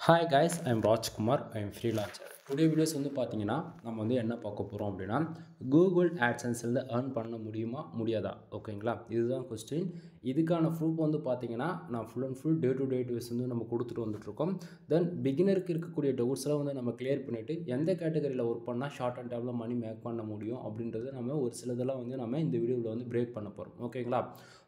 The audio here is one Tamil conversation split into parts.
Hi guys, I am Rajkumar. I am freelancer. Today videos வந்து பார்த்தீங்கன்னா நம்ம வந்து என்ன பார்க்க போகிறோம் அப்படின்னா கூகுள் ஆட்சன்ஸ்லேருந்து ஏர்ன் பண்ண முடியுமா முடியாதா ஓகேங்களா, இதுதான் கொஸ்டின். இதுக்கான ப்ரூஃப் வந்து பார்த்தீங்கன்னா நான் full and full day to day dues வந்து நம்ம கொடுத்துட்டு வந்துட்டுருக்கோம். தென் பிகினருக்கு இருக்கக்கூடிய டவுட்ஸ்லாம் வந்து நம்ம கிளியர் பண்ணிவிட்டு எந்த கேட்டகரியில் ஒர்க் பண்ணால் ஷார்ட் அண்ட் டைமில் மணி மேக் பண்ண முடியும் அப்படின்றது நம்ம ஒரு சிலதெல்லாம் வந்து நம்ம இந்த வீடியோவில் வந்து பிரேக் பண்ண போகிறோம். ஓகேங்களா,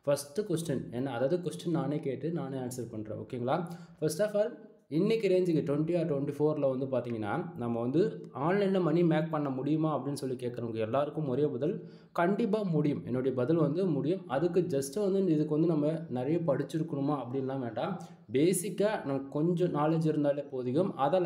ஃபஸ்ட்டு கொஸ்டின் என்ன, அதாவது கொஸ்டின் நானே கேட்டு நானே ஆன்சர் பண்ணுறேன். ஓகேங்களா, ஃபர்ஸ்ட் ஆஃப் ஆல் இன்றைக்கி ரேஞ்சுக்கு 20 or 24 வந்து பார்த்தீங்கன்னா நம்ம வந்து ஆன்லைனில் மணி மேக் பண்ண முடியுமா அப்படின்னு சொல்லி கேட்குறவங்க எல்லாருக்கும் ஒரே பதில் கண்டிப்பாக முடியும். என்னுடைய பதில் வந்து முடியும். அதுக்கு ஜஸ்ட்டு வந்து இதுக்கு வந்து நம்ம நிறைய படிச்சிருக்கணுமா அப்படின்லாம் வேண்டாம். பேசிக்காக நமக்கு கொஞ்சம் நாலேஜ் இருந்தாலே போதிக்கும். அதை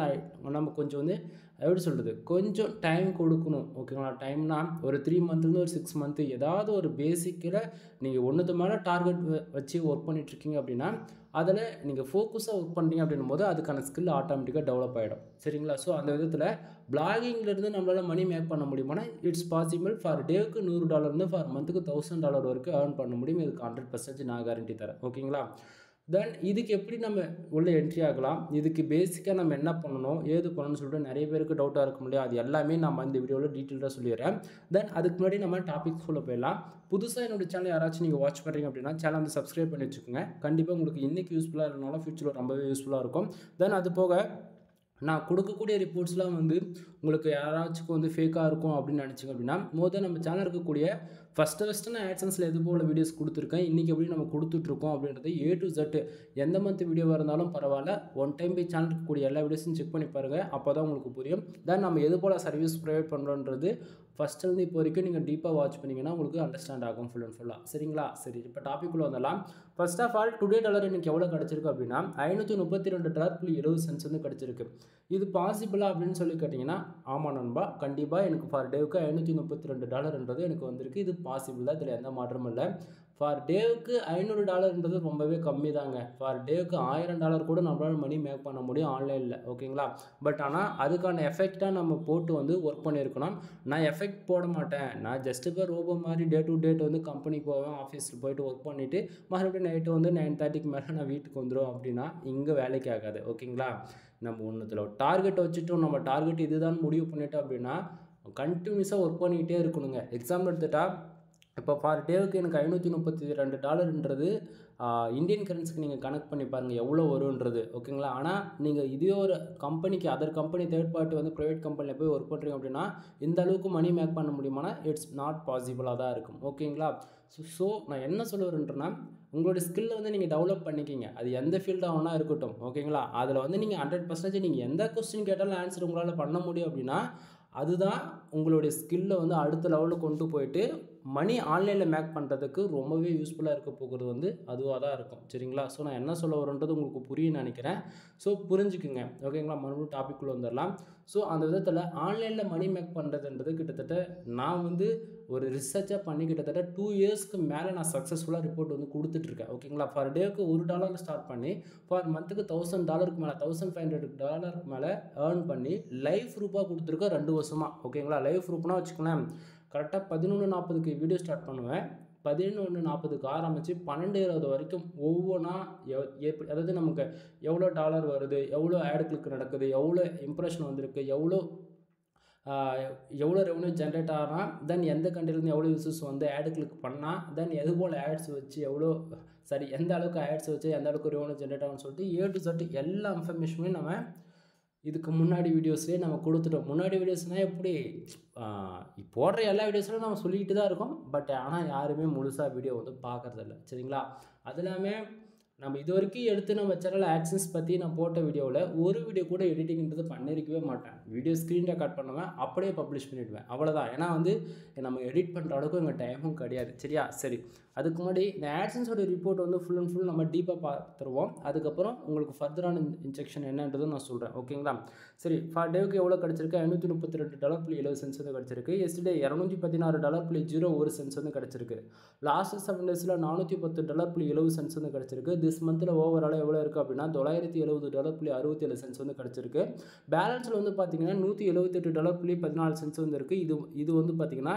நம்ம கொஞ்சம் வந்து எப்படி சொல்கிறது, கொஞ்சம் டைம் கொடுக்கணும். ஓகேங்களா, டைம்னா ஒரு 3 மந்த்லேருந்து ஒரு 6 மந்த்து ஏதாவது ஒரு பேசிக்கில் நீங்கள் ஒன்றுத்து மேலே டார்கெட் வச்சு ஒர்க் பண்ணிகிட்ருக்கீங்க அப்படின்னா அதில் நீங்கள் ஃபோக்கஸாக ஒர்க் பண்ணுறீங்க அப்படின்னும் போது அதுக்கான ஸ்கில் ஆட்டோமேட்டிக்காக டெவலப் ஆகிடும். சரிங்களா, ஸோ அந்த விதத்தில் பிளாகிங்லேருந்து நம்மளால் மணி மேக் பண்ண முடியுமானா இட்ஸ் பாசிபிள். ஃபார் டேவுக்கு $100 ஃபார் மந்த்துக்கு $1000 வரைக்கும் ஏர்ன் பண்ண முடியும். இதுக்கு 100% நான் கேரண்டி தரேன். ஓகேங்களா, தென் இதுக்கு எப்படி நம்ம உள்ளே என்ட்ரி ஆகலாம், இதுக்கு பேசிக்காக நம்ம என்ன பண்ணணும் ஏது பண்ணணும்னு சொல்லிட்டு நிறைய பேருக்கு டவுட்டாக இருக்க முடியாது. அது எல்லாமே நம்ம இந்த வீடியோவில் டீட்டெயிலாக சொல்லிடுறேன். தென் அதுக்கு முன்னாடி நம்ம டாபிக் ஃபுல்லாக போயிடலாம். புதுசாக என்னோட சேனல் யாராச்சும் நீங்கள் வாட்ச் பண்ணுறீங்க அப்படின்னா சேனல் வந்து சப்ஸ்கிரைப் பண்ணி வச்சுக்கோங்க. கண்டிப்பாக உங்களுக்கு இன்றைக்கி யூஸ்ஃபுல்லாக இல்லைனாலும் ஃபியூச்சரில் ரொம்பவே யூஸ்ஃபுல்லாக இருக்கும். தென் அது போக நான் கொடுக்கக்கூடிய ரிப்போர்ட்ஸ்லாம் வந்து உங்களுக்கு யாராச்சும் வந்து ஃபேக்காக இருக்கும் அப்படின்னு நினச்சிங்க அப்படின்னா மோதல் நம்ம சேனல் இருக்கக்கூடிய ஃபஸ்ட்டு நான் ஆட்சன்ஸில் எது போல் வீடியோஸ் கொடுத்துருக்கேன், இன்றைக்கி எப்படி நம்ம கொடுத்துட்ருக்கோம் அப்படின்றது A to Z எந்த மந்த் வீடியோவாக இருந்தாலும் பரவாயில்ல, ஒன் டைம் போய் சேனல் இருக்கக்கூடிய எல்லா வீடியோஸும் செக் பண்ணி பாருங்கள். அப்போ தான் உங்களுக்கு புரியும். தென் நம்ம எது போல் சர்வீஸ் ப்ரொவைட் பண்ணுறோன்றது ஃபஸ்ட்டுலேருந்து இப்போ வரைக்கும் நீங்கள் டீப்பாக வாட்ச் பண்ணிங்கன்னா உங்களுக்கு அண்டர்ஸ்டாண்ட் ஆகும் ஃபுல் அண்ட் ஃபுல்லாக. சரிங்களா, சரி இப்போ டாப்பிக்குள்ளே வந்துடலாம். First of all today dollar எனக்கு எவ்வளோ கிடச்சிருக்கு அப்படின்னா $532.70 வந்து கிடச்சிருக்கு. இது பாசிபிளா அப்படின்னு சொல்லி கேட்டிங்கன்னா ஆமாம் நண்பா, கண்டிப்பாக எனக்கு ஃபார் டேவுக்கு $532 எனக்கு வந்திருக்கு. இது பாசிபிள் தான், இதில் எந்த மாற்றமும் இல்லை. ஃபார் டேவுக்கு $500 ரொம்பவே கம்மி தாங்க. ஃபார் டேவுக்கு $1000 கூட நம்மளால் மணி மேக் பண்ண முடியும் ஆன்லைனில். ஓகேங்களா, பட் ஆனால் அதுக்கான எஃபெக்டாக நம்ம போட்டு வந்து ஒர்க் பண்ணியிருக்கணும். நான் எஃபெக்ட் போட மாட்டேன், நான் ஜஸ்ட்டு இப்போ ரோபோ மாதிரி டே டு டேட் வந்து கம்பெனிக்கு போவேன், ஆஃபீஸில் போய்ட்டு ஒர்க் பண்ணிவிட்டு மறுபடியும் நைட்டு வந்து 9:30க்கு மேலே நான் வீட்டுக்கு வந்துடும் அப்படின்னா இங்கே வேலைக்கு ஆகாது. ஓகேங்களா, நம்ம ஒன்றுத்தில் டார்கெட் வச்சுட்டோம், நம்ம டார்கெட் இதுதான் முடிவு பண்ணிட்டோம் அப்படின்னா கண்டினியூஸாக ஒர்க் பண்ணிக்கிட்டே இருக்கணுங்க. எக்ஸாம்பிள் எடுத்துட்டா இப்போ ஃபார் டேவுக்கு எனக்கு $532ன்றது இந்தியன் கரன்சிக்கு நீங்கள் கனெக்ட் பண்ணி பாருங்கள் எவ்வளோ வரும்ன்றது. ஓகேங்களா, ஆனால் நீங்கள் இதே ஒரு கம்பெனிக்கு அதர் கம்பெனி தேர்ட் பார்ட்டி வந்து ப்ரைவேட் கம்பெனியில் போய் ஒர்க் பண்ணுறீங்க அப்படின்னா இந்த அளவுக்கு மணி மேக் பண்ண முடியுமானா இட்ஸ் நாட் பாசிபிளாக தான் இருக்கும். ஓகேங்களா, ஸோ நான் என்ன சொல்ல வரேன்றேன்னா உங்களுடைய ஸ்கில்லை வந்து நீங்கள் டெவலப் பண்ணிக்கிங்க. அது எந்த ஃபீல்டாக வேணா இருக்கட்டும். ஓகேங்களா, அதில் வந்து நீங்கள் 100% நீங்கள் எந்த கொஸ்டின் கேட்டாலும் ஆன்சர் உங்களால் பண்ண முடியும் அப்படின்னா அதுதான் உங்களுடைய ஸ்கில்லை வந்து அடுத்த லெவலில் கொண்டு போயிட்டு மணி ஆன்லைனில் மேக் பண்ணுறதுக்கு ரொம்பவே யூஸ்ஃபுல்லாக இருக்க போகிறது வந்து அதுவாக தான் இருக்கும். சரிங்களா, ஸோ நான் என்ன சொல்ல வரேன்றது உங்களுக்கு புரியும்னு நினைக்கிறேன். ஸோ புரிஞ்சுக்குங்க. ஓகேங்களா, மறுபடியும் டாபிக்குள்ளே வந்துடலாம். ஸோ அந்த விதத்தில் ஆன்லைனில் மணி மேக் பண்ணுறதுன்றது கிட்டத்தட்ட நான் வந்து ஒரு ரிசர்ச்சாக பண்ணி கிட்டத்தட்ட 2 இயர்ஸ்க்கு மேலே நான் சக்ஸஸ்ஃபுல்லாக ரிப்போர்ட் வந்து கொடுத்துட்ருக்கேன். ஓகேங்களா, ஃபார் டேவுக்கு $1 ஸ்டார்ட் பண்ணி ஃபார் மந்த்துக்கு $1000 மேலே $1500 மேலே ஏர்ன் பண்ணி லைவ் ப்ரூஃபாக கொடுத்துருக்கேன் 2 வருஷமாக. ஓகேங்களா, லைவ் ப்ரூஃப்னா வச்சுக்கோங்களேன், கரெக்டாக 11:40க்கு வீடியோ ஸ்டார்ட் பண்ணுவேன். 11:40க்கு ஆரம்பித்து 12:20 வரைக்கும் ஒவ்வொன்றா எப்படி, அதாவது நமக்கு எவ்வளோ டாலர் வருது, எவ்வளோ ஆட் கிளிக் நடக்குது, எவ்வளோ இம்ப்ரெஷன் வந்திருக்கு, எவ்வளோ ரெவன்யூ ஜென்ரேட் ஆனால், தென் எந்த கண்ட்ரிலேருந்து எவ்வளோ யூசர்ஸ் வந்து ஆடு கிளிக் பண்ணால், தென் எது போல் ஆட்ஸ் வச்சு எந்த அளவுக்கு ஆட்ஸ் வச்சு எந்த அளவுக்கு ரெவன்யூ ஜென்ரேட் ஆகும்னு சொல்லிட்டு A to Z எல்லா இன்ஃபர்மேஷனுமே நம்ம இதுக்கு முன்னாடி வீடியோஸ்லேயே நம்ம கொடுத்துட்டோம். முன்னாடி வீடியோஸ்னால் எப்படி போடுற எல்லா வீடியோஸ்லையும் நம்ம சொல்லிக்கிட்டு தான் இருக்கோம். பட் ஆனால் யாருமே முழுசாக வீடியோ வந்து பார்க்குறதில்ல. சரிங்களா, அது இல்லாமல் நம்ம இது வரைக்கும் எடுத்து நம்ம சேனல் ஆட்சன்ஸ் பற்றி நான் போட்ட வீடியோவில் ஒரு வீடியோ கூட எடிட்டிங்கிறது பண்ணியிருக்கவே மாட்டேன். வீடியோ ஸ்க்ரீன் ரெக்கார்ட் பண்ணுவேன், அப்படியே பப்ளிஷ் பண்ணிவிடுவேன், அவ்வளோதான். ஏன்னா வந்து நம்ம எடிட் பண்ணுற அளவுக்கு எங்கள் டைமும் கிடையாது. சரியா, சரி அதுக்கு முன்னாடி இந்த ஆட்சன்ஸோட ரிப்போர்ட் வந்து ஃபுல் அண்ட் ஃபுல் நம்ம டீப்பாக பார்த்துருவோம். அதுக்கப்புறம் உங்களுக்கு ஃபர்தரான இன்ஸ்ட்ரக்ஷன் என்னன்றதும் நான் சொல்கிறேன். ஓகேங்களா, சரி ஃபார் டேவுக்கு எவ்வளோ கிடச்சிருக்கு, $532.70 வந்து கிடச்சிருக்கு. எஸ்டே $216.01 வந்து கிடச்சிருக்கு. லாஸ்ட் 7 டேஸில் $410.70 வந்து கிடச்சிருக்கு. திஸ் மந்தில் ஓவராலாக எவ்வளோ இருக்குது அப்படின்னா $970.67 வந்து கிடச்சிருக்கு. பேலன்ஸில் வந்து பார்த்தீங்கன்னா $178.14 வந்து இருக்குது. இது வந்து பார்த்தீங்கன்னா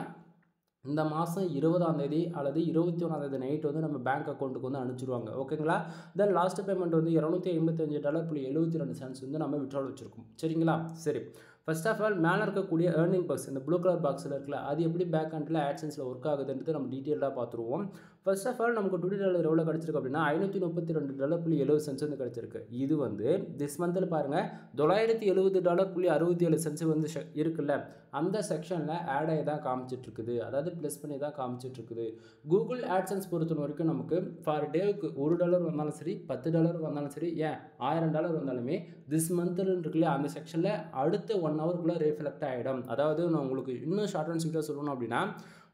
இந்த மாதம் 20ஆம் தேதி அல்லது 21ஆம் தேதி நைட் வந்து நம்ம பேங்க் அக்கௌண்ட்டுக்கு வந்து அனுப்பிச்சிடுவாங்க. ஓகேங்களா? தென் லாஸ்ட் பேமெண்ட் வந்து $255.72 வந்து நம்ம விட்ரால் வச்சுருக்கோம். சரிங்களா? சரி. ஃபர்ஸ்ட் ஆஃப் ஆல் மேலே இருக்கக்கூடிய ஏர்னிங் பாக்ஸ் இந்த ப்ளூ கலர் பாக்ஸில் இருக்குல்ல, அது எப்படி பேக் அண்டில் ஆட்சன்ஸில் ஒர்க் ஆகுதுன்றது நம்ம டீட்டெயிலாக பார்த்துருவோம். ஃபர்ஸ்ட் ஆஃப் ஆல் நமக்கு $20 எவ்வளோ கிடச்சிருக்கு அப்படின்னா $532.70 வந்து கிடச்சிருக்கு. இது வந்து திஸ் மந்தில் பாருங்கள் $970.67 வந்து இருக்குல்ல, அந்த செக்ஷனில் ஆட் ஆகி தான் காமிச்சிட்ருக்குது. அதாவது ப்ளஸ் பண்ணி தான் காமிச்சிட்ருக்குது. கூகுள் ஆட்சன்ஸ் பொறுத்த வரைக்கும் நமக்கு ஃபார் டேவுக்கு $1 வந்தாலும் சரி, $10 வந்தாலும் சரி, ஏன் $1000 வந்தாலுமே திஸ் மந்த்னு இருக்குல்ல, அந்த செக்ஷனில் அடுத்த 1 ஹவருக்குள்ளே ரீஃப்ளெக்ட் ஆகிடும். அதாவது நான் உங்களுக்கு இன்னும் ஷார்ட் அண்ட் ஸ்வீட்டாக சொல்லணும் அப்படின்னா,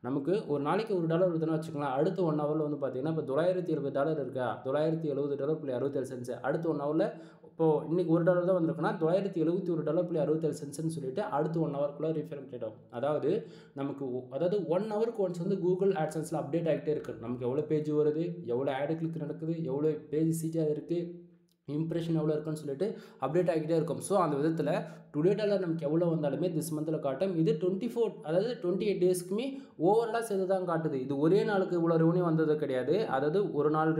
நமக்கு ஒரு நாளைக்கு $1 வருதுன்னு வச்சுக்கலாம். அடுத்த 1 ஹவரில் வந்து பார்த்தீங்கன்னா இப்போ $970 இருக்கா, $970.67 அடுத்த 1 ஹவரில் இப்போது இன்றைக்கி $1 தான் வந்திருக்குன்னா $971.67 சொல்லிட்டு அடுத்த 1 ஹவருக்குள்ளே ரீஃப்ளெக்ட் ஆகிடும். அதாவது நமக்கு அதாவது 1 ஹவருக்கு ஒன்ஸ் வந்து கூகுள் ஆட்சன்ஸில் அப்டேட் ஆகிட்டே இருக்குது. நமக்கு எவ்வளோ பேஜ் வருது, எவ்வளோ ஆடு கிளிக் நடக்குது, எவ்வளோ பேஜ் சீட்டாக இருக்குது, இம்ப்ரெஷன் எவ்வளோ இருக்குன்னு சொல்லிட்டு அப்டேட் ஆகிட்டே இருக்கும். ஸோ அந்த விதத்தில் $2 நமக்கு எவ்வளோ வந்தாலுமே திஸ் மந்தில் காட்டும். இது 24 அதாவது 28 டேஸ்க்குமே ஓவராலாக சேர்த்து தான் காட்டுது. இது ஒரே நாளுக்கு இவ்வளோ ரெவன்யூ வந்தது கிடையாது. அதாவது ஒரு நாள்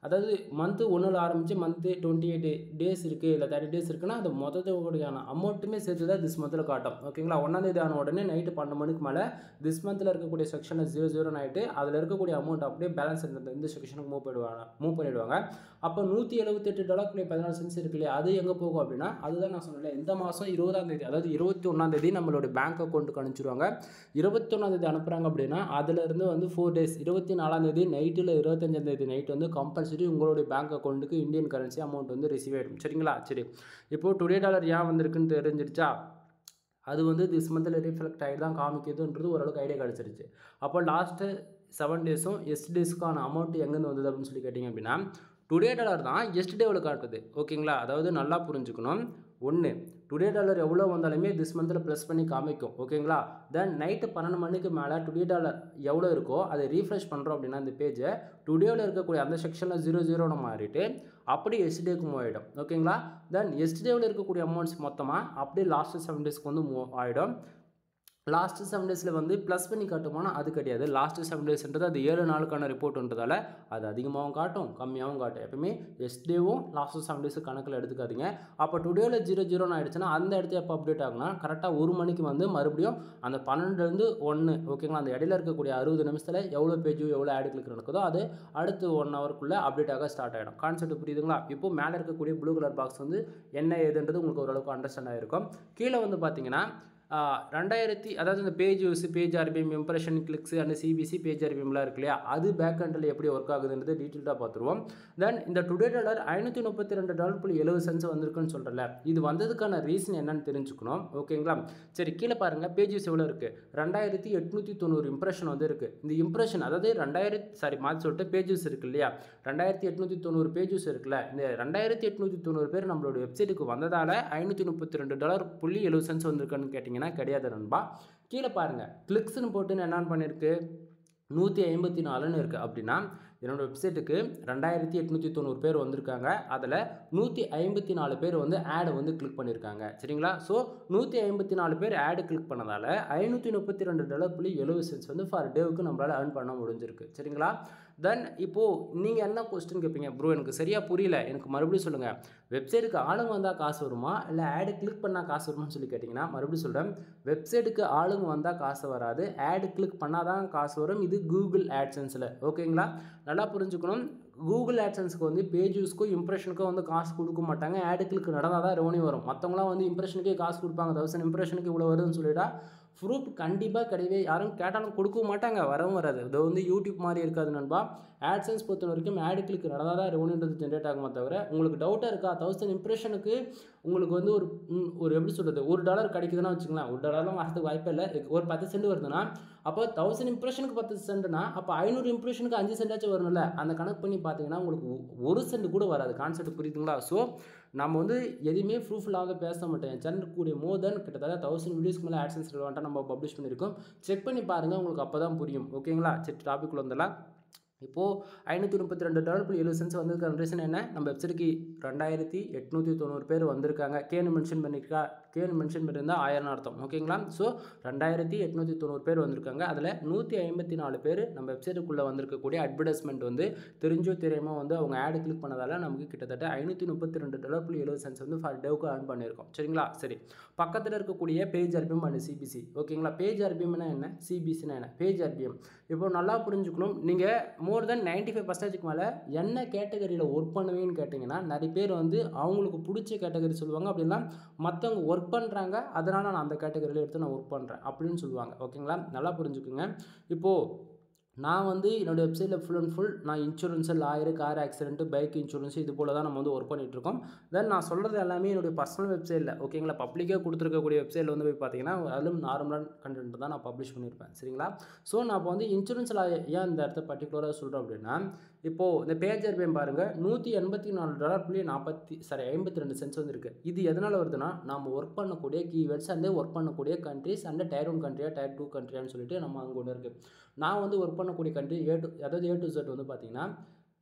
அதாவது மந்த்து 1ல் ஆரம்பித்து மந்த்து 28 டேஸ் இருக்குது இல்லை 30 டேஸ் இருக்குன்னா அது மொத்தத்தோடையான அமௌண்ட்டுமே சேர்த்து தான் திஸ் மந்தில் காட்டும். ஓகேங்களா? 1ஆம் தேதி ஆன உடனே நைட்டு 12 மணிக்கு மேலே திஸ் மந்தில் இருக்கக்கூடிய செக்ஷனில் 00 ஆகிட்டு அதில் இருக்கக்கூடிய அமௌண்ட் அப்படியே பேலன்ஸ் இந்த செக்ஷனுக்கு மூவ் பண்ணிவிடுவாங்க. அப்போ $178.14 இருக்கு இல்லையா, அது எங்கே போகும் அப்படின்னா அதுதான் நான் சொன்னேன். இந்த மாதம் 20ஆம் தேதி அதாவது 21ஆம் தேதி நம்மளோட பேங்க் அக்கௌண்ட்டுக்கு அனுப்பிச்சிடுவாங்க. 21ஆம் தேதி அனுப்புகிறாங்க அப்படின்னா அதிலிருந்து வந்து 4 டேஸ் 24ஆம் தேதி நைட்டில் 25ஆம் தேதி நைட் வந்து கம்பல்சரி உங்களுடைய பேங்க் அக்கௌண்ட்டுக்கு இந்தியன் கரன்சி அமௌண்ட் வந்து ரிசீவ் ஆகிடும். சரிங்களா? சரி. இப்போது $2 ஏன் வந்திருக்குன்னு தெரிஞ்சிருச்சா? அது வந்து திஸ் மந்தில் ரீஃப்ளெக்ட் ஆகி தான் காமிக்குதுன்றது ஓரளவுக்கு ஐடியா கிடச்சிருச்சு. அப்போ லாஸ்ட்டு 7 டேஸும் எஸ்டேஸ்க்கான அமௌண்ட் எங்கேருந்து வந்தது அப்படின்னு சொல்லி கேட்டிங்க அப்படின்னா $2 தான் எஸ்டேவில் காட்டுது. ஓகேங்களா? அதாவது நல்லா புரிஞ்சுக்கணும். $2 எவ்வளோ வந்தாலுமே திஸ் மந்தில் ப்ளஸ் பண்ணி காமிக்கும். ஓகேங்களா? தென் நைட்டு 12 மணிக்கு மேலே $2 எவ்வளோ இருக்கோ அதை ரீஃப்ரெஷ் பண்ணுறோம் அப்படின்னா அந்த பேஜை டுடேவில் இருக்கக்கூடிய அந்த செக்ஷனில் 00 மாறிட்டு அப்படி எஸ்டேக்கு மூவ் ஆகிடும். ஓகேங்களா? தென் எஸ்டேவில் இருக்கக்கூடிய அமௌண்ட்ஸ் மொத்தமாக அப்படியே லாஸ்ட்டு 7 டேஸ்க்கு வந்து மூவ் ஆகிடும். லாஸ்ட்டு 7 டேஸில் வந்து ப்ளஸ் பண்ணி காட்டுமானா அது கிடையாது. லாஸ்ட்டு 7 டேஸ்ன்றது அது 7 நாளுக்கான ரிப்போர்ட்டுன்றதால அது அதிகமாகவும் காட்டும் கம்மியாகவும் காட்டும். எப்பவுமே எஸ்டேவும் லாஸ்ட்டு 7 டேஸு கணக்கில் எடுத்துக்காதீங்க. அப்போ டுடேவில் 00 ஆகிடுச்சுன்னா அந்த இடத்துல எப்போ அப்டேட் ஆகுனா கரெக்டாக 1 மணிக்கு வந்து மறுபடியும் அந்த 12லேருந்து 1 ஓகேங்களா, அந்த இடையில இருக்கக்கூடிய 60 நிமிஷத்தில் எவ்வளோ பேஜோ எவ்வளோ ஆடு கிளிக் நடக்குதோ அது அடுத்து 1 ஹவருக்குள்ளே அப்டேட் ஆக ஸ்டார்ட் ஆகிடும். கான்செப்ட் புரியுதுங்களா? இப்போ மேலே இருக்கக்கூடிய ப்ளூ கலர் பாக்ஸ் வந்து என்ன ஏதுன்றது உங்களுக்கு ஓரளவுக்கு அண்டர்ஸ்டாண்ட் ஆகிருக்கும். கீழே வந்து பார்த்தீங்கன்னா 2000 அதாவது இந்த page views, page RPM, impression, clicks and CPC, page ஆர்பிஎம்லாம் இருக்கு இல்லையா, அது பேக் அண்டில் எப்படி ஒர்க் ஆகுதுன்றது டீட்டெயிலாக பார்த்துருவோம். தென் இந்த $2 $532.70 வந்திருக்குன்னு சொல்கிறல, இது வந்ததுக்கான ரீசன் என்னன்னு தெரிஞ்சுக்கணும். ஓகேங்களா? சரி, கீழே பாருங்கள் பேஜ் வியூஸ் எவ்வளோ இருக்குது, 2890 இம்ப்ரெஷன் வந்து இருக்குது. இந்த இம்ப்ரெஷன் அதாவது மாற்றி சொல்லிட்டு பேஜ் வியூஸ் இருக்குது இல்லையா, 2890 பேஜ் வியூஸ் இருக்குல்ல, இந்த 2890 பேர் நம்மளோட வெப்சைட்டுக்கு வந்ததால் $532.70 வந்திருக்குன்னு கேட்டிங்கன்னா கிடையாது நண்பா. கீழே பாருங்கள் கிளிக்ஸ்னு போட்டு என்னென்னு பண்ணியிருக்கு 154ன்னு இருக்குது. அப்படின்னா என்னோடய வெப்சைட்டுக்கு 2890 பேர் வந்திருக்காங்க. அதில் 154 பேர் வந்து ஆடை வந்து கிளிக் பண்ணியிருக்காங்க. சரிங்களா? ஸோ 154 பேர் ஆடு கிளிக் பண்ணதால் $532.70 வந்து ஃபார் டேவுக்கு நம்மளால் ஏர்ன் பண்ண முடிஞ்சிருக்கு. சரிங்களா? தென் இப்போது நீங்கள் என்ன கொஸ்டின் கேட்பீங்க, ப்ரோ எனக்கு சரியாக புரியல, எனக்கு மறுபடியும் சொல்லுங்கள், வெப்சைட்டுக்கு ஆளுங்க வந்தால் காசு வருமா இல்லை ஆடு கிளிக் பண்ணால் காசு வருமானு சொல்லி கேட்டிங்கன்னா மறுபடியும் சொல்கிறேன், வெப்சைட்டுக்கு ஆளுங்க வந்தால் காசு வராது, ஆடு கிளிக் பண்ணால் தான் காசு வரும். இது கூகுள் ஆட்சன்ஸில். ஓகேங்களா? நல்லா புரிஞ்சுக்கணும். கூகுள் ஆட்சன்ஸுக்கு வந்து பேஜ் வியூஸ்க்கும் இம்ப்ரெஷனுக்கும் வந்து காசு கொடுக்க மாட்டாங்க. ஆடு கிளிக் நடந்தால் தான் ரெவன்யூ வரும். மற்றவங்களாம் வந்து இம்ப்ரெஷனுக்கே காசு கொடுப்பாங்க, 1000 இம்ப்ரெஷனுக்கு இவ்வளோ வருதுன்னு சொல்லிட்டா ப்ரூஃப் கண்டிப்பாக கிடையவே யாரும் கேட்டாலும் கொடுக்கவும் மாட்டாங்க, வரவும் வராது. இது வந்து யூடியூப் மாதிரி இருக்காது நண்பா. ஆட்சன்ஸ் பொறுத்த வரைக்கும் ஆடு கிளிக் நடந்தால் தான் ரெவன்யூன்றது ஜென்ரேட் ஆகுமா தவிர, உங்களுக்கு டவுட்டாக இருக்கா 1000 இம்ப்ரெஷனுக்கு உங்களுக்கு வந்து ஒரு எப்படி சொல்கிறது $1 கிடைக்குதுன்னா வச்சுக்கலாம், $1 வரதுக்கு வாய்ப்பே இல்லை. ஒரு 10 சென்ட் வருதுன்னா அப்போ 1000 இம்ப்ரெஷனுக்கு 10 சென்ட்னா அப்போ 500 இம்ப்ரெஷனுக்கு 5 சென்டாச்சும் வரணும்ல. அந்த கணக்கு பண்ணி பார்த்தீங்கன்னா உங்களுக்கு 1 சென்ட் கூட வராது. கான்செப்ட் புரியுதுங்களா? ஸோ நம்ம வந்து எதுவுமே ப்ரூஃப் இல்லாமல் பேச மாட்டேன். என் சேனல் கூடிய மோர் தென் கிட்டத்தட்ட 1000 வீடியோஸ்க்கு மேலே ஆட்சன்ஸ் ரிலவெண்ட்டாக நம்ம பப்ளிஷ் பண்ணியிருக்கோம். செக் பண்ணி பாருங்கள், உங்களுக்கு அப்போ தான் புரியும். ஓகேங்களா? சரி, டாபிக் வந்துடலாம். இப்போது $532.70 வந்ததுக்கான ரீசன் என்ன, நம்ம வெப்சைட்டுக்கு 2890 பேர் வந்திருக்காங்க. கேன்னு மென்ஷன் பண்ணியிருந்தால் 1000 அர்த்தம். ஓகேங்களா? ஸோ 2890 பேர் வந்திருக்காங்க. அதில் 154 பேர் நம்ம வெப்சைட்டுக்குள்ளே வந்திருக்கக்கூடிய அட்வர்டைஸ்மெண்ட் வந்து தெரிஞ்சோ தெரியாமோ வந்து அவங்க ஆடு கிளிக் பண்ணதால் நமக்கு கிட்டத்தட்ட $532.70 வந்து ஃபார் டேவுக்கு earn பண்ணியிருக்கோம். சரிங்களா? சரி, பக்கத்தில் இருக்கக்கூடிய பேஜ் RPM அண்ட் சிபிசி. ஓகேங்களா? பேஜ் RPMனா என்ன, சிபிசினா என்ன? பேஜ் RPM இப்போ நல்லா புரிஞ்சுக்கணும். நீங்கள் மோர் தென் 95% மேலே என்ன கேட்டகரியில் ஒர்க் பண்ணுவீங்கன்னு கேட்டிங்கன்னா நிறைய பேர் வந்து அவங்களுக்கு பிடிச்ச கேட்டகரி சொல்லுவாங்க. அப்படின்னா மற்றவங்க ஒர்க் பண்ணுறாங்க, அதனால் நான் அந்த கேட்டகரியில் எடுத்து நான் ஒர்க் பண்ணுறேன் அப்படின்னு சொல்லுவாங்க. ஓகேங்களா? நல்லா புரிஞ்சுக்குங்க. இப்போது நான் வந்து என்னோடய வெப்சைட்டில் ஃபுல் அண்ட் ஃபுல் நான் insurance, lawyer, car accident, bike insurance இது போல் தான் நம்ம வந்து ஒர்க் பண்ணிகிட்ருக்கோம். தென் நான் சொல்கிறது எல்லாமே என்னுடைய பர்சனல் வெப்சைட்டில், ஓகேங்களா, பப்ளிக்காக கொடுத்துருக்கக்கூடிய வெப்சைட்டில் வந்து போய் பார்த்தீங்கன்னா அதிலும் நார்மலான கண்டென்ட் தான் நான் பப்ளிஷ் பண்ணியிருப்பேன். சரிங்களா? ஸோ நான் இப்போ வந்து இன்சூரன்ஸில் ஏன் இந்த இடத்த பர்டிகுலராக சொல்கிறேன் அப்படின்னா, இப்போது இந்த பேஜ் RPM பாருங்கள், $184.52 வந்து இருக்குது. இது எதனால் வருதுன்னா நம்ம ஒர்க் பண்ணக்கூடிய கீவேர்ட்ஸ் அண்ட் ஒர்க் பண்ணக்கூடிய கண்ட்ரிஸ் அண்ட் Tier 1 கண்ட்ரியா Tier 2 கண்ட்ரியான்னு சொல்லிட்டு நம்ம அங்கே ஒன்று இருக்குது. நான் வந்து ஒர்க் பண்ணக்கூடிய கண்ட்ரி அதாவது A to Z வந்து பார்த்தீங்கன்னா